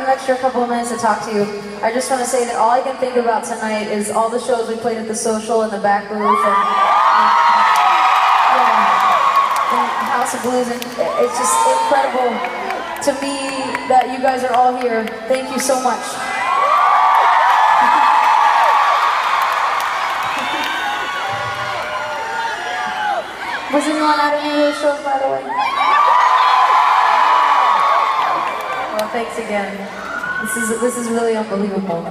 an extra couple of minutes to talk to you, I just want to say that all I can think about tonight is all the shows we played at the Social in the back booth and House of Blues, and it's just incredible to me that you guys are all here. Thank you so much. Was anyone at any of those shows, by the way? Well, thanks again. This is really unbelievable.